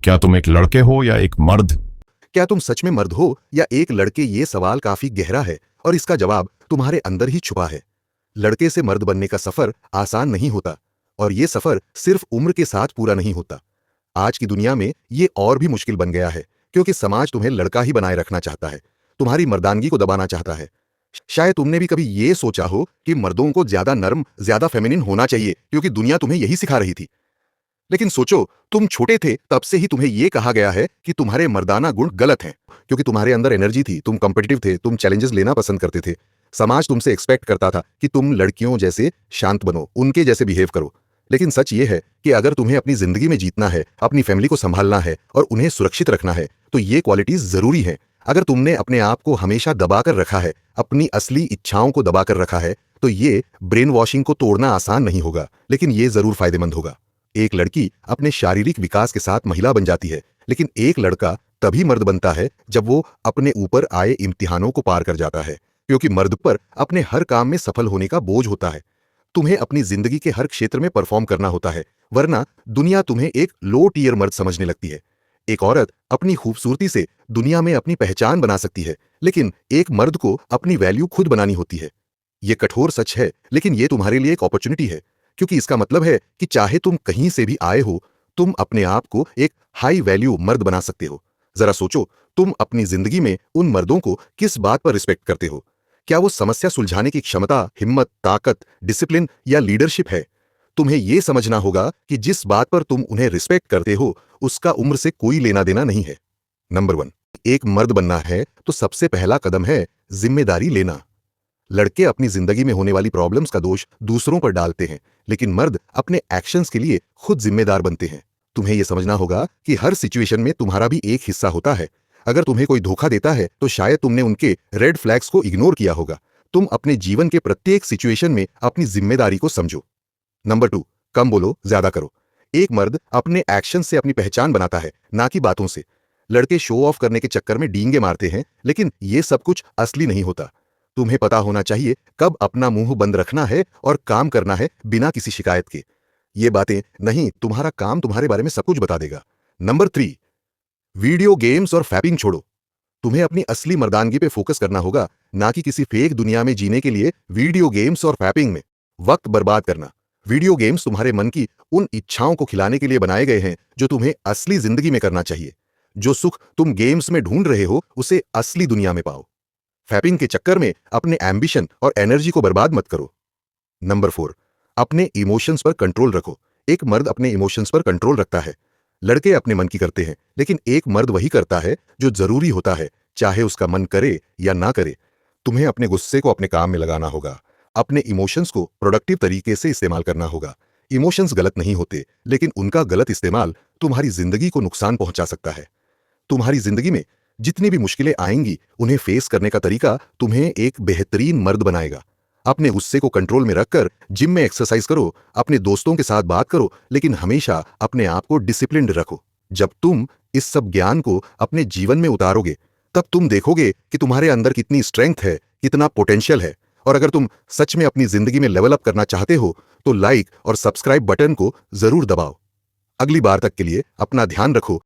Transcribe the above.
क्या तुम एक लड़के हो या एक मर्द? क्या तुम सच में मर्द हो या एक लड़के? ये सवाल काफी गहरा है और इसका जवाब तुम्हारे अंदर ही छुपा है। लड़के से मर्द बनने का सफर आसान नहीं होता और ये सफर सिर्फ उम्र के साथ पूरा नहीं होता। आज की दुनिया में ये और भी मुश्किल बन गया है क्योंकि समाज तुम्हें लड़का ही बनाए रखना चाहता है, तुम्हारी मर्दानगी को दबाना चाहता है। शायद तुमने भी कभी ये सोचा हो कि मर्दों को ज्यादा नर्म, ज्यादा फेमिनिन होना चाहिए क्योंकि दुनिया तुम्हें यही सिखा रही थी। लेकिन सोचो, तुम छोटे थे तब से ही तुम्हें यह कहा गया है कि तुम्हारे मर्दाना गुण गलत हैं क्योंकि तुम्हारे अंदर एनर्जी थी, तुम कॉम्पिटिटिव थे, तुम चैलेंजेस लेना पसंद करते थे। समाज तुमसे एक्सपेक्ट करता था कि तुम लड़कियों जैसे शांत बनो, उनके जैसे बिहेव करो। लेकिन सच ये है कि अगर तुम्हें अपनी जिंदगी में जीतना है, अपनी फैमिली को संभालना है और उन्हें सुरक्षित रखना है, तो ये क्वालिटीज जरूरी हैं। अगर तुमने अपने आप को हमेशा दबाकर रखा है, अपनी असली इच्छाओं को दबाकर रखा है, तो ये ब्रेन वॉशिंग को तोड़ना आसान नहीं होगा, लेकिन ये जरूर फायदेमंद होगा। एक लड़की अपने शारीरिक विकास के साथ महिला बन जाती है, लेकिन एक लड़का तभी मर्द बनता है जब वो अपने ऊपर आए इम्तिहानों को पार कर जाता है, क्योंकि मर्द पर अपने हर काम में सफल होने का बोझ होता है। तुम्हें अपनी जिंदगी के हर क्षेत्र में परफॉर्म करना होता है, वरना दुनिया तुम्हें एक लो टियर मर्द समझने लगती है। एक औरत अपनी खूबसूरती से दुनिया में अपनी पहचान बना सकती है, लेकिन एक मर्द को अपनी वैल्यू खुद बनानी होती है। ये कठोर सच है, लेकिन ये तुम्हारे लिए एक अपॉर्चुनिटी है, क्योंकि इसका मतलब है कि चाहे तुम कहीं से भी आए हो, तुम अपने आप को एक हाई वैल्यू मर्द बना सकते हो। जरा सोचो, तुम अपनी जिंदगी में उन मर्दों को किस बात पर रिस्पेक्ट करते हो? क्या वो समस्या सुलझाने की क्षमता, हिम्मत, ताकत, डिसिप्लिन या लीडरशिप है? तुम्हें यह समझना होगा कि जिस बात पर तुम उन्हें रिस्पेक्ट करते हो, उसका उम्र से कोई लेना देना नहीं है। नंबर 1, एक मर्द बनना है तो सबसे पहला कदम है जिम्मेदारी लेना। लड़के अपनी जिंदगी में होने वाली प्रॉब्लम्स का दोष दूसरों पर डालते हैं, लेकिन मर्द अपने एक्शंस के लिए खुद जिम्मेदार बनते हैं। तुम्हें यह समझना होगा कि हर सिचुएशन में तुम्हारा भी एक हिस्सा होता है। अगर तुम्हें कोई धोखा देता है तो शायद तुमने उनके रेड फ्लैग्स को इग्नोर किया होगा। तुम अपने जीवन के प्रत्येक सिचुएशन में अपनी जिम्मेदारी को समझो। नंबर 2, कम बोलो, ज्यादा करो। एक मर्द अपने एक्शन से अपनी पहचान बनाता है, ना कि बातों से। लड़के शो ऑफ करने के चक्कर में डींगे मारते हैं, लेकिन यह सब कुछ असली नहीं होता। तुम्हें पता होना चाहिए कब अपना मुंह बंद रखना है और काम करना है बिना किसी शिकायत के। ये बातें नहीं, तुम्हारा काम तुम्हारे बारे में सब कुछ बता देगा। नंबर 3, वीडियो गेम्स और फैपिंग छोड़ो। तुम्हें अपनी असली मर्दानगी पे फोकस करना होगा, ना कि किसी फेक दुनिया में जीने के लिए वीडियो गेम्स और फैपिंग में वक्त बर्बाद करना। वीडियो गेम्स तुम्हारे मन की उन इच्छाओं को खिलाने के लिए बनाए गए हैं जो तुम्हें असली जिंदगी में करना चाहिए। जो सुख तुम गेम्स में ढूंढ रहे हो, उसे असली दुनिया में पाओ। फैपिंग के चक्कर में अपने एम्बिशन और एनर्जी को बर्बाद मत करो। नंबर 4, अपने इमोशंस पर कंट्रोल रखो। एक मर्द अपने इमोशंस पर कंट्रोल रखता है। लड़के अपने मन की करते हैं, लेकिन एक मर्द वही करता है जो जरूरी होता है, चाहे उसका मन करे या ना करे। तुम्हें अपने गुस्से को अपने काम में लगाना होगा, अपने इमोशंस को प्रोडक्टिव तरीके से इस्तेमाल करना होगा। इमोशंस गलत नहीं होते, लेकिन उनका गलत इस्तेमाल तुम्हारी जिंदगी को नुकसान पहुंचा सकता है। तुम्हारी जिंदगी में जितनी भी मुश्किलें आएंगी, उन्हें फेस करने का तरीका तुम्हें एक बेहतरीन मर्द बनाएगा। अपने गुस्से को कंट्रोल में रखकर जिम में एक्सरसाइज करो, अपने दोस्तों के साथ बात करो, लेकिन हमेशा अपने आप को डिसिप्लिन्ड रखो। जब तुम इस सब ज्ञान को अपने जीवन में उतारोगे, तब तुम देखोगे कि तुम्हारे अंदर कितनी स्ट्रेंथ है, कितना पोटेंशियल है। और अगर तुम सच में अपनी जिंदगी में लेवल अप करना चाहते हो, तो लाइक और सब्सक्राइब बटन को जरूर दबाओ। अगली बार तक के लिए अपना ध्यान रखो।